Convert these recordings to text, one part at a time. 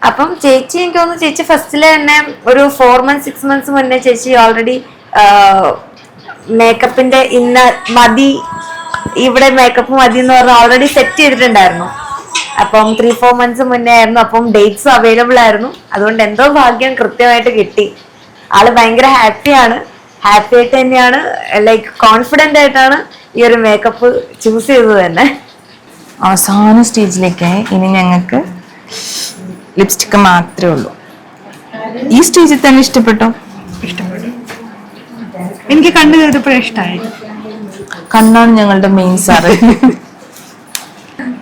അപ്പം ചേച്ചി എനിക്ക് തോന്നുന്നു ചേച്ചി ഫസ്റ്റില് തന്നെ ഒരു 4 months 6 months മുന്നേ ചേച്ചി ഓൾറെഡി മേക്കപ്പിന്റെ ഇന്ന മതി, ഇവിടെ മേക്കപ്പ് മതി എന്ന് പറഞ്ഞ് ഓൾറെഡി സെറ്റ് ചെയ്തിട്ടുണ്ടായിരുന്നു. അപ്പം 3-4 months മുന്നേ ആയിരുന്നു. അപ്പം ഡേറ്റ്സും അവൈലബിൾ ആയിരുന്നു. അതുകൊണ്ട് എന്തോ ഭാഗ്യം കൃത്യമായിട്ട് കിട്ടി. ആള് ഭയങ്കര ഹാപ്പിയാണ്. ഹാപ്പി ആയിട്ട് തന്നെയാണ്, ലൈക്ക് കോൺഫിഡന്റ് ആയിട്ടാണ് ഈ ഒരു മേക്കപ്പ് ചൂസ് ചെയ്തത് തന്നെ. അവസാന സ്റ്റേജിലേക്കായി ഇനി ഞങ്ങൾക്ക് ലിപ്സ്റ്റിക്ക് മാത്രമേ ഉള്ളൂ. ഈ സ്റ്റേജിൽ തന്നെ ഇഷ്ടപ്പെട്ടോ? ഇഷ്ടപ്പെട്ടു. എനിക്ക് കണ്ണു ചെയ്തപ്പോഴേ ഇഷ്ടമായി. കണ്ണാണ് ഞങ്ങളുടെ മെയിൻ സാറ്.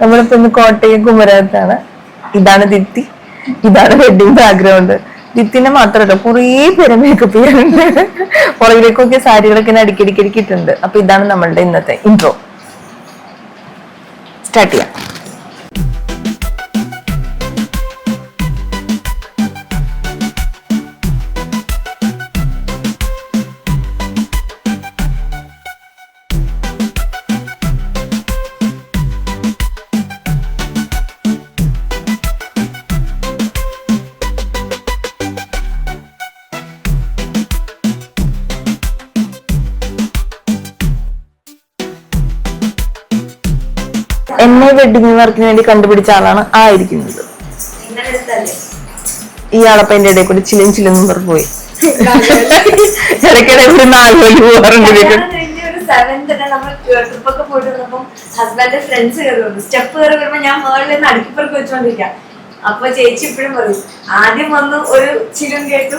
നമ്മളിപ്പോ ഇന്ന് കോട്ടയം കുമരകത്താണ്. ഇതാണ് ദിത്തി, ഇതാണ് വെഡിങ് ബാക്ക്ഗ്രൗണ്ട്. ദിത്തിനെ മാത്രമല്ല കുറേ പേര് മേക്കപ്പ് ചെയ്യാനുണ്ട്. പുറകിലേക്കൊക്കെ സാരികളൊക്കെ അടുക്കിയിട്ടുണ്ട്. അപ്പൊ ഇതാണ് നമ്മളുടെ ഇന്നത്തെ ഇൻട്രോ. സ്റ്റാർട്ട് ചെയ്യാം. എന്നെ വെഡിങ് വർക്കിന് വേണ്ടി കണ്ടുപിടിച്ച ആളാണ് ആയിരിക്കുന്നത്. ഇയാളപ്പ എന്റെ ഇടയിൽ കൂടി ചിലെന്നും പറഞ്ഞു പോയി. ഇടയ്ക്കിടെ ഇവിടെ 4 വഴി പോകാറുണ്ട്. ഹസ്ബൻഡ് ഫ്രണ്ട്സ് കയറുന്നു, സ്റ്റെപ്പ് കയറി വരുമ്പോ ഞാൻ മുകളിൽ നിന്ന് അടുക്കിപ്പുറക്ക് വെച്ചോണ്ടിരിക്കാം. അപ്പൊ ചേച്ചി ഇപ്പോഴും പറയും, ആദ്യം വന്ന് ഒരു ചിലും കേട്ടു.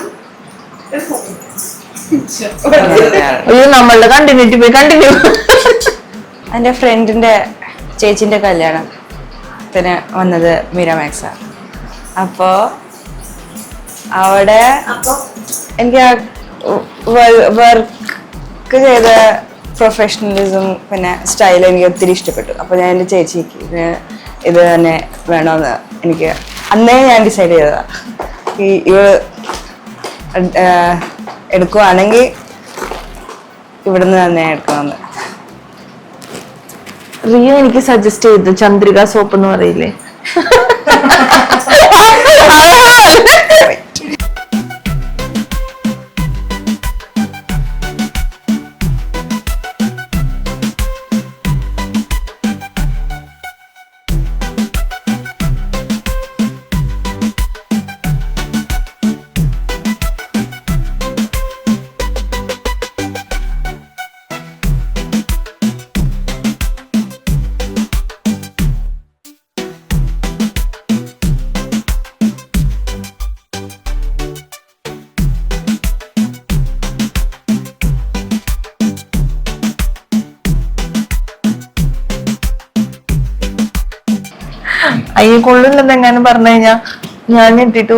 നമ്മളുടെ കണ്ടിന്യൂറ്റി പോയി കണ്ടിന്യൂ. എൻ്റെ ഫ്രണ്ടിന്റെ ചേച്ചിന്റെ കല്യാണത്തിന് വന്നത് മിറാമാക്സ. അപ്പോ അവിടെ എനിക്ക് വർക്ക് ചെയ്ത പ്രൊഫഷണലിസം പിന്നെ സ്റ്റൈൽ എനിക്ക് ഒത്തിരി ഇഷ്ടപ്പെട്ടു. അപ്പൊ ഞാൻ എൻ്റെ ചേച്ചിക്ക് ഇത് തന്നെ വേണമെന്ന് എനിക്ക് അന്നേ ഞാൻ ഡിസൈഡ് ചെയ്തതാ. ഇവ എടുക്കുവാണെങ്കിൽ ഇവിടുന്ന് തന്നെ എടുക്കണമെന്ന്. റിയ എനിക്ക് സജസ്റ്റ് ചെയ്തു ചന്ദ്രിക സോപ്പ് എന്ന് പറയില്ലേ. അയ്യ കൊള്ളില്ലെന്ന് എങ്ങാനും പറഞ്ഞു കഴിഞ്ഞാ ഞാൻ ഇട്ടിട്ടു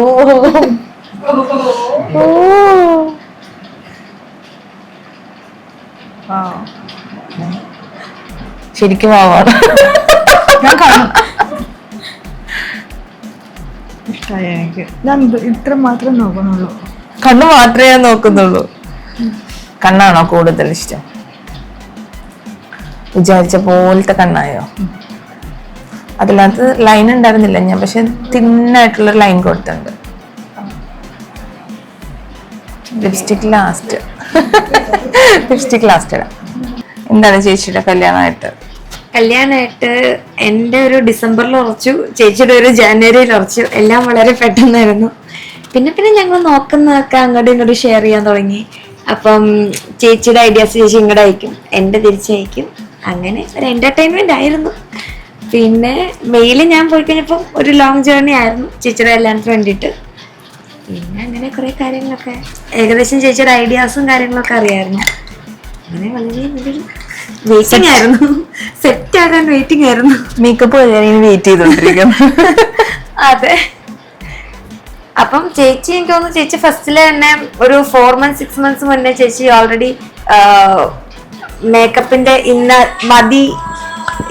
ശരിക്കും ആവാണ്. ഇഷ്ടമായി എനിക്ക്. ഞാൻ ഇത്ര മാത്രം നോക്കണുള്ളൂ. കണ്ണ് മാത്രമേ ഞാൻ നോക്കുന്നുള്ളൂ. കണ്ണാണോ കൂടുതൽ ഇഷ്ടം? വിചാരിച്ച പോലത്തെ കണ്ണായോ? അതിനകത്ത് ലൈൻ ഉണ്ടായിരുന്നില്ല ഞാൻ, പക്ഷെ തിന്നായിട്ടുള്ള ലൈൻ കൊടുത്തിട്ടുണ്ട്. Lipstick last. ലിപ്സ്റ്റിക് ലാസ്റ്റ് ഇടാം. എന്താണ് ചേച്ചിയുടെ കല്യാണമായിട്ട് എൻ്റെ ഒരു ഡിസംബറിൽ ഉറച്ചു, ചേച്ചിയുടെ ഒരു ജാനുവരിയിൽ ഉറച്ചു. എല്ലാം വളരെ പെട്ടെന്നായിരുന്നു. പിന്നെ ഞങ്ങൾ നോക്കുന്നതൊക്കെ അങ്ങോട്ടും ഇങ്ങോട്ടും ഷെയർ ചെയ്യാൻ തുടങ്ങി. അപ്പം ചേച്ചിയുടെ ഐഡിയാസ് ചേച്ചി ഇങ്ങോട്ട് അയക്കും, എൻ്റെ തിരിച്ചയക്കും. അങ്ങനെ ഒരു എന്റർടൈൻമെന്റ് ആയിരുന്നു. പിന്നെ മെയില് ഞാൻ പോയി കഴിഞ്ഞപ്പോൾ ഒരു ലോങ് ജേർണി ആയിരുന്നു ചേച്ചിയുടെ കല്യാണത്തിന് വേണ്ടിയിട്ട്. പിന്നെ അങ്ങനെ കുറെ കാര്യങ്ങളൊക്കെ ഏകദേശം ചേച്ചിയുടെ ഐഡിയാസും കാര്യങ്ങളൊക്കെ അറിയായിരുന്നു. അങ്ങനെ വളരെ നല്ലൊരു വെയിറ്റിംഗ് ആയിരുന്നു, സെറ്റ് ആകാൻ വെയിറ്റിംഗ് ആയിരുന്നു. മേക്കപ്പ് വെയിറ്റ് ചെയ്തോണ്ടിരിക്കുന്നു. അതെ. അപ്പം ചേച്ചി എനിക്ക് തോന്നുന്നു ചേച്ചി ഫസ്റ്റില് തന്നെ ഒരു 4 months 6 months മുന്നേ ചേച്ചി ഓൾറെഡി മേക്കപ്പിന്റെ ഇന്ന മതി,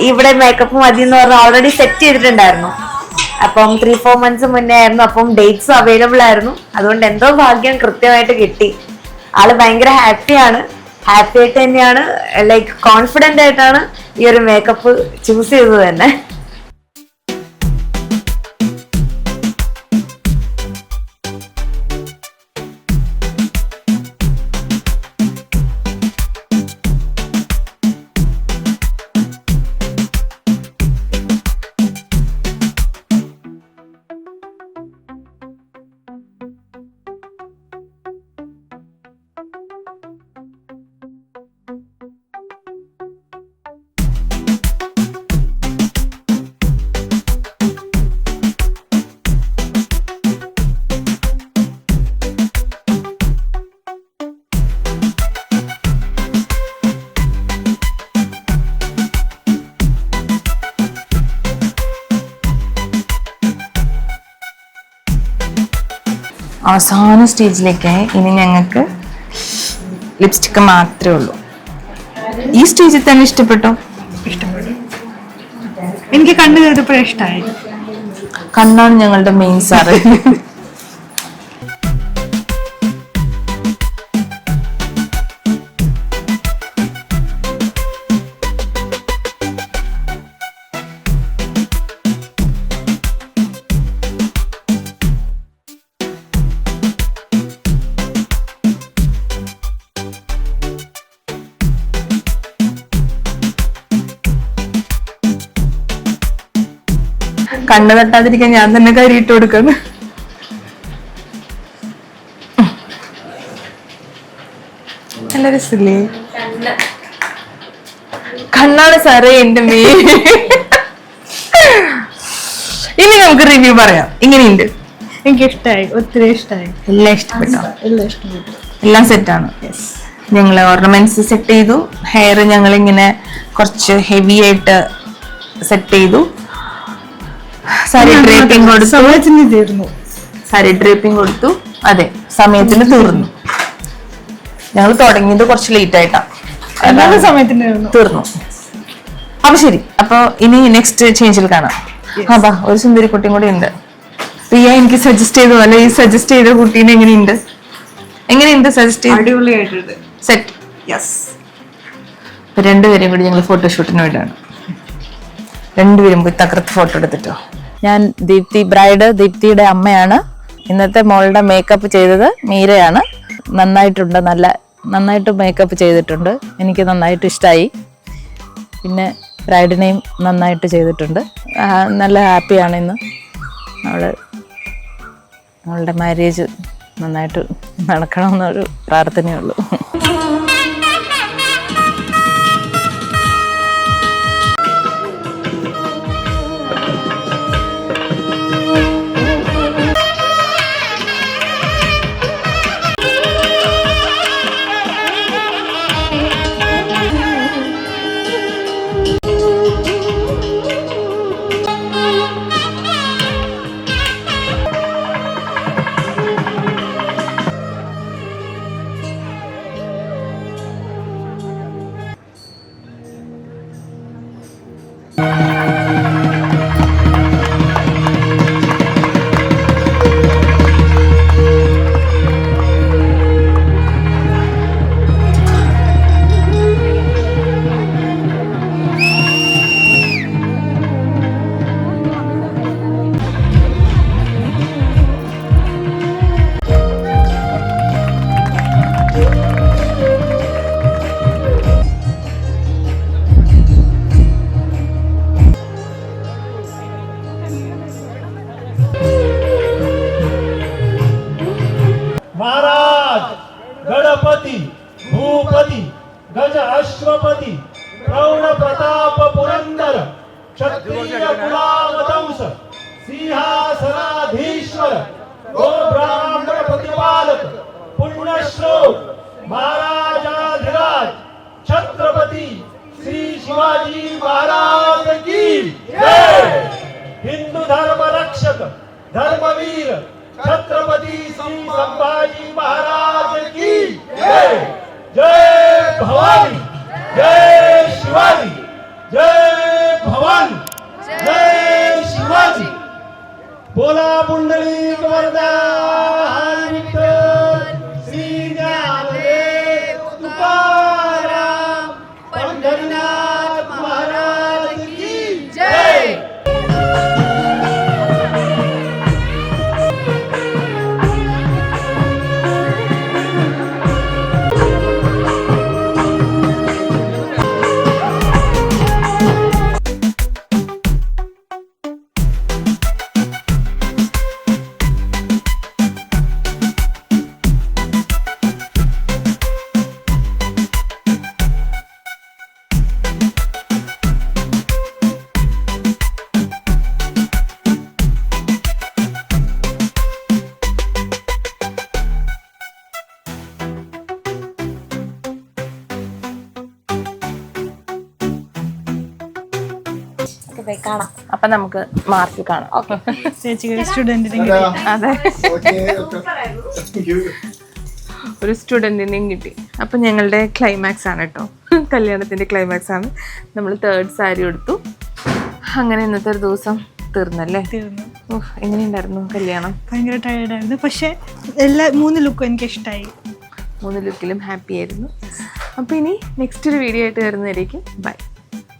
ഇവിടെ മേക്കപ്പ് മതി എന്ന് പറഞ്ഞ് ഓൾറെഡി സെറ്റ് ചെയ്തിട്ടുണ്ടായിരുന്നു. അപ്പം 3-4 months മുന്നേ ആയിരുന്നു. അപ്പം ഡേറ്റ്സും അവൈലബിൾ ആയിരുന്നു. അതുകൊണ്ട് എന്തോ ഭാഗ്യം കൃത്യമായിട്ട് കിട്ടി. ആള് ഭയങ്കര ഹാപ്പിയാണ്. ഹാപ്പി ആയിട്ട് തന്നെയാണ്, ലൈക്ക് കോൺഫിഡന്റ് ആയിട്ടാണ് ഈ ഒരു മേക്കപ്പ് ചൂസ് ചെയ്തത് തന്നെ. അവസാന സ്റ്റേജിലേക്കായി. ഇനി ഞങ്ങൾക്ക് ലിപ്സ്റ്റിക്ക് മാത്രമേ ഉള്ളൂ. ഈ സ്റ്റേജിൽ തന്നെ ഇഷ്ടപ്പെട്ടോ? ഇഷ്ടപ്പെട്ടു. എനിക്ക് കണ്ടു കേട്ടപ്പോഴേ ഇഷ്ടമായി. കണ്ണാണ് ഞങ്ങളുടെ മെയിൻ സാറ്. കണ്ണു തട്ടാതിരിക്കാൻ ഞാൻ തന്നെ കരിയിട്ട് കൊടുക്കുന്നു. നല്ല രസല്ലേ? കണ്ണാണ് സാറേ എന്റെ മെയിൻ. ഇനി നമുക്ക് റിവ്യൂ പറയാം. ഇങ്ങനെയുണ്ട്. എനിക്ക് ഇഷ്ടമായി, ഒത്തിരി ഇഷ്ടമായി. എല്ലാം ഇഷ്ടപ്പെട്ടോ? എല്ലാം ഇഷ്ടപ്പെട്ടു. എല്ലാം സെറ്റാണ്. ഞങ്ങള് ഓർണമെന്റ്സ് സെറ്റ് ചെയ്തു. ഹെയർ ഞങ്ങൾ ഇങ്ങനെ കുറച്ച് ഹെവി ആയിട്ട് സെറ്റ് ചെയ്തു. സാരി ഡ്രേപ്പിംഗ് കൊടുത്തു. സമയത്തിന് തീർന്നു. സാരി ഡ്രേപ്പിംഗ് കൊടുത്തു. അതെ, സമയത്തിന് തീർന്നു. ഞങ്ങൾ തുടങ്ങിയത് കുറച്ച് ലേറ്റ് ആയിട്ടാണ്. എല്ലാ സമയത്തിന് തീർന്നു. അപ്പൊ ശരി, അപ്പൊ ഇനി നെക്സ്റ്റ് ചേഞ്ചിൽ കാണാം. അതാ ഒരു സുന്ദരി കുട്ടിയും കൂടി ഉണ്ട്. പ്രിയ എനിക്ക് സജസ്റ്റ് ചെയ്ത പോലെ ഈ സജസ്റ്റ് ചെയ്ത കുട്ടീനെ എങ്ങനെയുണ്ട് സജസ്റ്റ് ചെയ്ത്? അടിപൊളിയായിട്ടുണ്ട്. സെറ്റ്. യെസ്. രണ്ടുപേരും കൂടി ഞങ്ങൾ ഫോട്ടോഷൂട്ടിന് വേണ്ടിയാണ്. രണ്ടുപേരും പോയി തകർത്ത് ഫോട്ടോ എടുത്തിട്ടോ. ഞാൻ ദീപ്തിയുടെ അമ്മയാണ്. ഇന്നത്തെ മോളുടെ മേക്കപ്പ് ചെയ്തത് മീരയാണ്. നന്നായിട്ട് മേക്കപ്പ് ചെയ്തിട്ടുണ്ട്. എനിക്ക് നന്നായിട്ട് ഇഷ്ടമായി. പിന്നെ ബ്രൈഡിനെയും നന്നായിട്ട് ചെയ്തിട്ടുണ്ട്. നല്ല ഹാപ്പിയാണ് ഇന്ന്. അവളുടെ മാരേജ് നന്നായിട്ട് നടക്കണമെന്നൊരു പ്രാർത്ഥനയുള്ളൂ. महाराज गणपति भूपति गज अश्वपति प्रौढ़ प्रताप पुरंदर क्षत्रिय कुलावतंस सिंहासनाधीश्वर गो ब्राह्मण प्रतिपालक पुण्यश्लोक महाराजाधिराज छत्रपति श्री शिवाजी महाराज की जय। हिंदू धर्म रक्षक धर्मवीर छत्रपति श्री संभाजी महाराज की जय। जय भवानी, जय शिवाजी, जय भवानी, जय शिवाजी। बोला पुंडलिक वरदा विठ्ठल श्री ज्ञानदेव तुकाराम पंढरीनाथ महाराज की जय। കാണാം. അപ്പൊ നമുക്ക് മാർച്ചിൽ കാണാം. ചേച്ചിക്ക് സ്റ്റുഡൻറ്റിനെ അതെ, Thank you. ഒരു സ്റ്റുഡൻറ്റിനെയും കിട്ടി. അപ്പം ഞങ്ങളുടെ ക്ലൈമാക്സ് ആണ് കേട്ടോ, കല്യാണത്തിൻ്റെ ക്ലൈമാക്സ് ആണ്. നമ്മൾ 3rd സാരി എടുത്തു. അങ്ങനെ ഇന്നത്തെ ഒരു ദിവസം തീർന്നല്ലേ? തീർന്നു. എങ്ങനെയുണ്ടായിരുന്നു കല്യാണം? ഭയങ്കര ടയർഡായിരുന്നു, പക്ഷെ 3 ലുക്കും എനിക്ക് ഇഷ്ടമായി. 3 ലുക്കിലും ഹാപ്പി ആയിരുന്നു. അപ്പോൾ ഇനി നെക്സ്റ്റ് ഒരു വീഡിയോ ആയിട്ട് വരുന്നതായിരിക്കും. ബൈ.